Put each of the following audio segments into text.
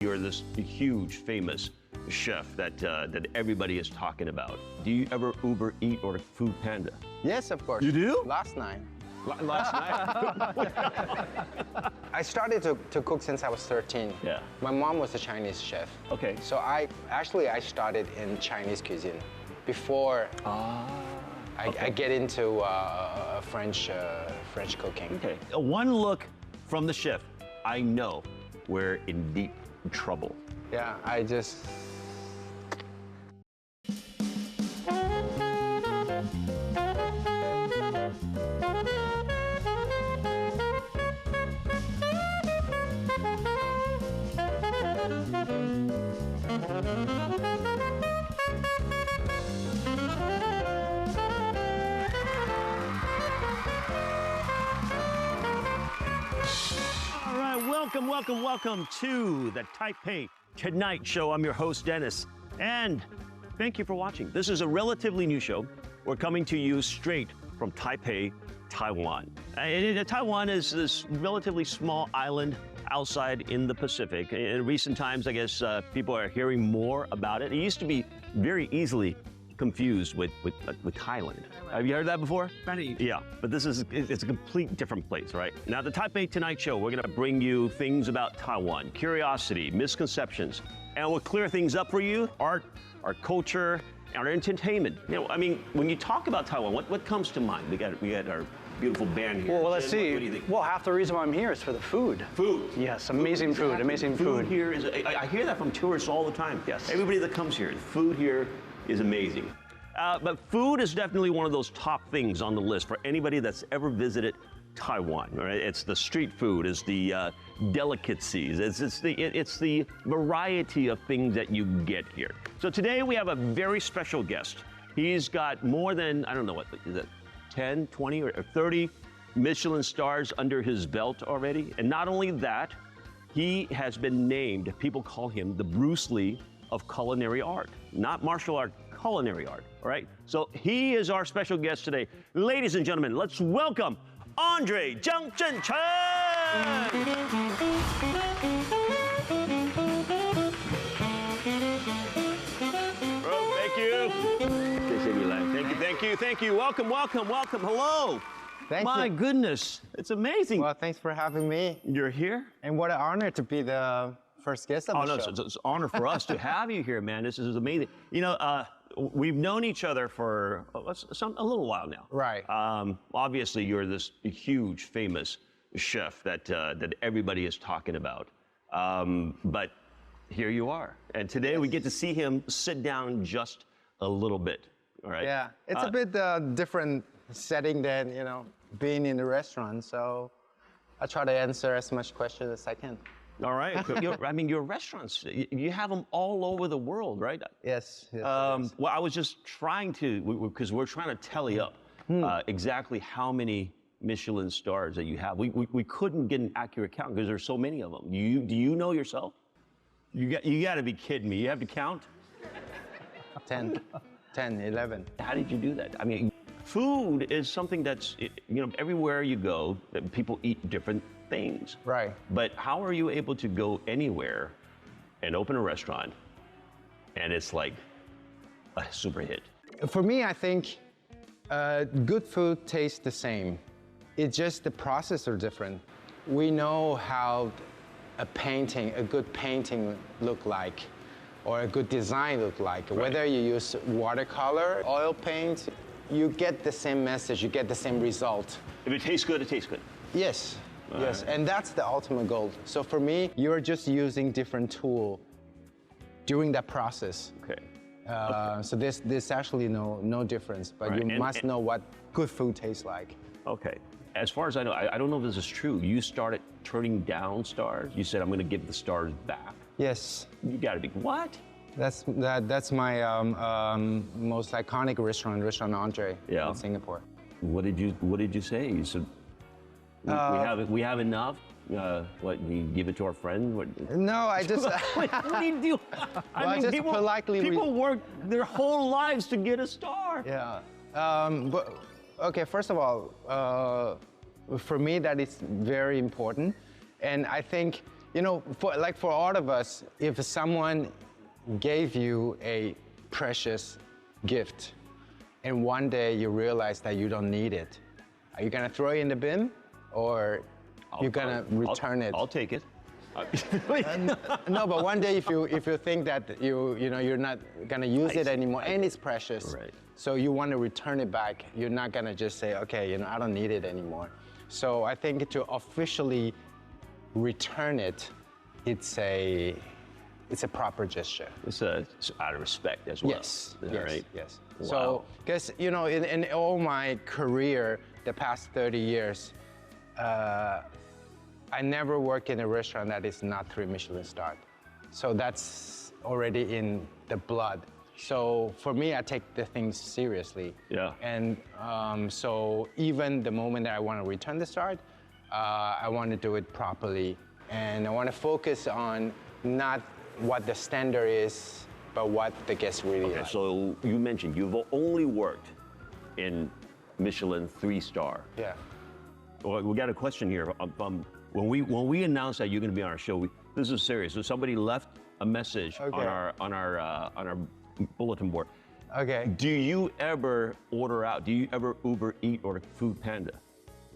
You're this huge, famous chef that everybody is talking about. Do you ever Uber Eat or Food Panda? Yes, of course. You do? Last night. Last night? I started to cook since I was 13. Yeah. My mom was a Chinese chef. Okay. So I started in Chinese cuisine before I get into French cooking. Okay. One look from the chef, I know we're in deep trouble. Yeah, I just... All right, welcome to the Taipei Tonight Show. I'm your host, Dennis, and thank you for watching. This is a relatively new show. We're coming to you straight from Taipei, Taiwan. Taiwan is this relatively small island outside in the Pacific. In recent times, I guess people are hearing more about it. It used to be very easily confused with Thailand. Have you heard that before? Many. Yeah, but it's a complete different place, right? Now, the Taipei Tonight Show, we're gonna bring you things about Taiwan, curiosity, misconceptions, and we'll clear things up for you, art, our culture, our entertainment. You know, I mean, when you talk about Taiwan, what comes to mind? We got our beautiful band here. Well, let's see. What do you think? Well, half the reason why I'm here is for the food. Food. Yes, amazing food, amazing food. Here is, I hear that from tourists all the time. Yes. Everybody that comes here, the food here is amazing. But food is definitely one of those top things on the list for anybody that's ever visited Taiwan. Right? It's the street food, it's the delicacies, it's the variety of things that you get here. So today we have a very special guest. He's got more than, I don't know what, is it 10, 20, or 30 Michelin stars under his belt already. And not only that, he has been named, people call him the Bruce Lee of culinary art. Not martial art, culinary art, all right? So he is our special guest today. Ladies and gentlemen, let's welcome Andre Zhang Zhenchen! Thank you. Thank you. Welcome. Hello. Thank My you. goodness, it's amazing. Well, thanks for having me. You're here? And what an honor to be the first guest of the show. It's an honor for us to have you here, man. This is amazing. You know, we've known each other for a little while now. Right. Obviously, you're this huge, famous chef that everybody is talking about. But here you are. And today we get to see him sit down just a little bit. All right. Yeah, it's a bit different setting than, being in the restaurant. So I try to answer as much questions as I can. All right. Your restaurants, you have them all over the world, right? Yes. Well, I was just trying to, because we're trying to tally up exactly how many Michelin stars that you have. We couldn't get an accurate count because there's so many of them. Do you know yourself? You got to be kidding me. You have to count? 10, 11. How did you do that? I mean, food is something that's, everywhere you go, people eat different things. Right. But how are you able to go anywhere and open a restaurant and it's like a super hit? For me, I think good food tastes the same. It's just the process are different. We know how a good painting look like, or a good design look like. Right. Whether you use watercolor, oil paint, you get the same message, you get the same result. If it tastes good, it tastes good. Yes. Yes, right. And that's the ultimate goal. So for me, you're just using different tool during that process. Okay. So there's actually no difference, but right. you must know what good food tastes like. Okay. As far as I know, I don't know if this is true. You started turning down stars. You said, I'm going to give the stars back. Yes. You got to be, what? That's my most iconic restaurant Andre in Singapore. What did you say? You said, we have enough. What, you give it to our friend? What? No, I just. What do you do? I mean, people work their whole lives to get a star. Yeah. But okay. First of all, for me that is very important, and I think You know, for all of us, if someone gave you a precious gift and one day you realize that you don't need it, are you gonna throw it in the bin or you're gonna return it? I'll take it. No, but one day if you think that you're not gonna use it anymore and it's precious, Right. so you want to return it back, you're not gonna just say, okay, I don't need it anymore. So I think to officially return it, it's a proper gesture. It's out of respect as well. Yes, Is that yes, right? yes. Wow. So, because in all my career, the past 30 years, I never worked in a restaurant that is not 3 Michelin starred. So that's already in the blood. So for me, I take the things seriously. Yeah. And so even the moment that I want to return the start, I want to do it properly. And I want to focus on not what the standard is, but what the guests really Okay, like. so you mentioned you've only worked in Michelin 3-star. Yeah. Well, we got a question here. When we announced that you're going to be on our show, this is serious. So somebody left a message Okay. on our bulletin board. Okay. Do you ever order out? Do you ever Uber Eat or Food Panda?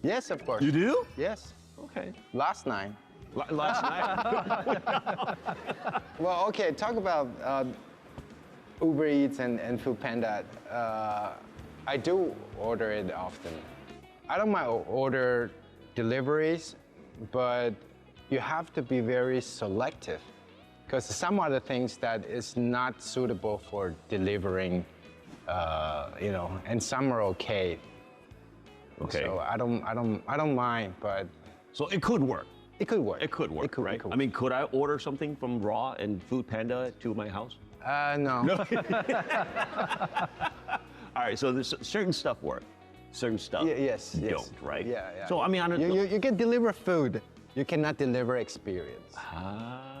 Yes, of course. You do? Yes. Okay. Last night. Last night. Well, okay, talk about Uber Eats and Foodpanda. I do order it often. I don't mind order deliveries, but you have to be very selective because some other things that is not suitable for delivering, and some are okay. Okay. So I don't mind, but So it could work. it could work. It could work, It could, right? It could I mean, could I order something from Raw and Food Panda to my house? no. All right, so there's certain stuff work, certain stuff Yes. don't, right? Yeah, yeah. So I mean, You can deliver food. You cannot deliver experience. Ah.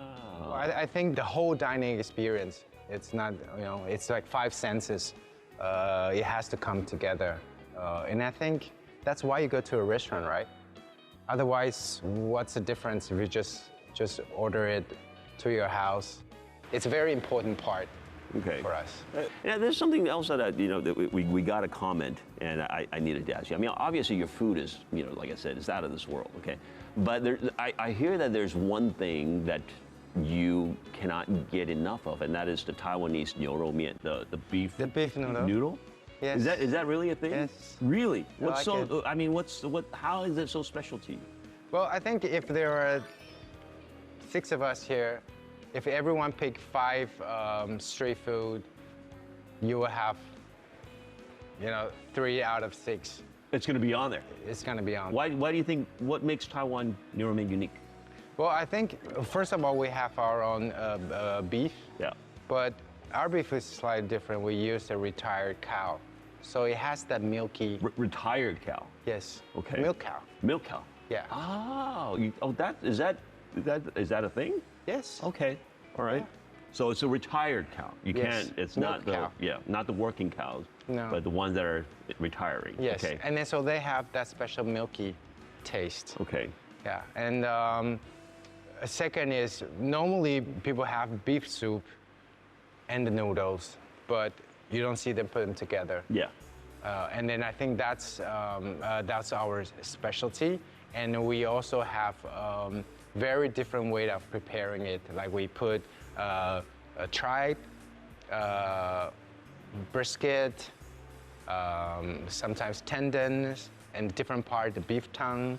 I think the whole dining experience, it's not, it's like 5 senses. It has to come together. And I think that's why you go to a restaurant, right? Otherwise, what's the difference if you just order it to your house? It's a very important part Okay. for us. Yeah, there's something else that that we got a comment, and I needed to ask you. I mean, obviously your food is, like I said, it's out of this world, okay? But I hear that there's one thing that you cannot get enough of, and that is the Taiwanese 牛肉面, the beef. The beef noodle. Noodle? Yes. Is that really a thing? Yes. Really? I What's like so? I mean, how is it so special to you? Well, I think if there are 6 of us here, if everyone pick 5 street food, you will have, 3 out of 6. It's going to be on there. It's gonna be on. Why do you think? What makes Taiwan 牛肉面 unique? Well, I think first of all we have our own beef, Yeah. but our beef is slightly different. We use a retired cow, so it has that milky. Retired cow. Yes. Okay. Milk cow. Milk cow. Yeah. Oh, is that a thing? Yes. Okay. All right. So it's a retired cow. You Yes, can't. It's milk not the cow. not the working cows. No. But the ones that are retiring. Yes. Okay. And then so they have that special milky taste. Okay. Yeah, and a second is normally people have beef soup and the noodles, but you don't see them put them together. Yeah. And then I think that's our specialty, and we also have very different way of preparing it. Like we put a tripe, brisket, sometimes tendons, and different part the beef tongue.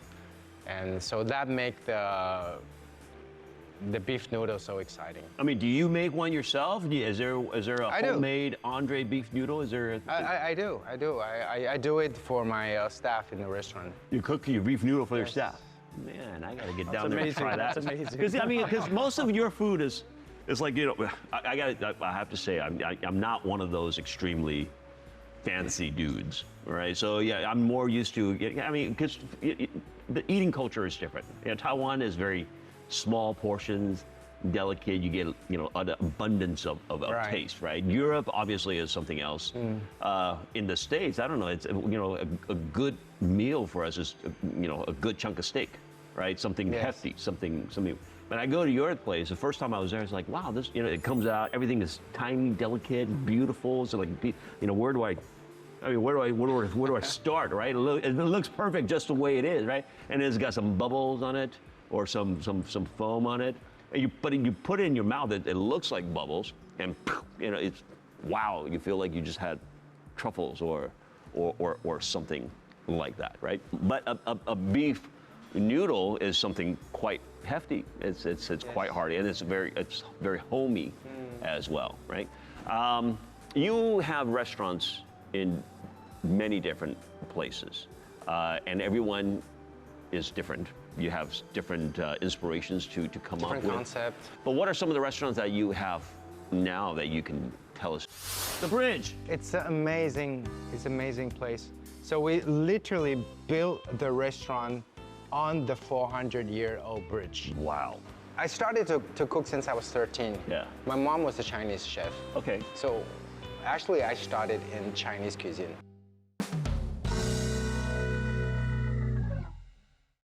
And so that makes the beef noodle so exciting. I mean, do you make one yourself? Is there a I do. homemade Andre beef noodle? Is there? I do. I do it for my staff in the restaurant. You cook your beef noodle for your Yes. staff. Man, I gotta get down there and amazing. try that. That's amazing. Because most of your food is like I have to say I'm not one of those extremely fancy dudes, right? So yeah, I'm more used to. I mean, because the eating culture is different. Taiwan is very small portions, delicate. You get an abundance of Right. taste, right? Europe obviously is something else. In the States, I don't know. It's a good meal for us is a good chunk of steak, right? Something Yes. hefty, something And I go to your place. The first time I was there, it's like, wow, this, it comes out. Everything is tiny, delicate, beautiful. So like, where do I start, right? It looks perfect just the way it is, right? And it's got some bubbles on it or some foam on it. And you put it in your mouth, it looks like bubbles, and it's wow. You feel like you just had truffles or something like that, right? But a beef noodle is something quite hefty. It's quite hearty, and it's very homey as well, right? You have restaurants in many different places, and everyone is different. You have different inspirations to come up with. Different concept. But what are some of the restaurants that you have now that you can tell us? The Bridge. It's an amazing place. So we literally built the restaurant on the 400-year-old bridge. Wow. I started to cook since I was 13. Yeah. My mom was a Chinese chef. Okay. So actually I started in Chinese cuisine.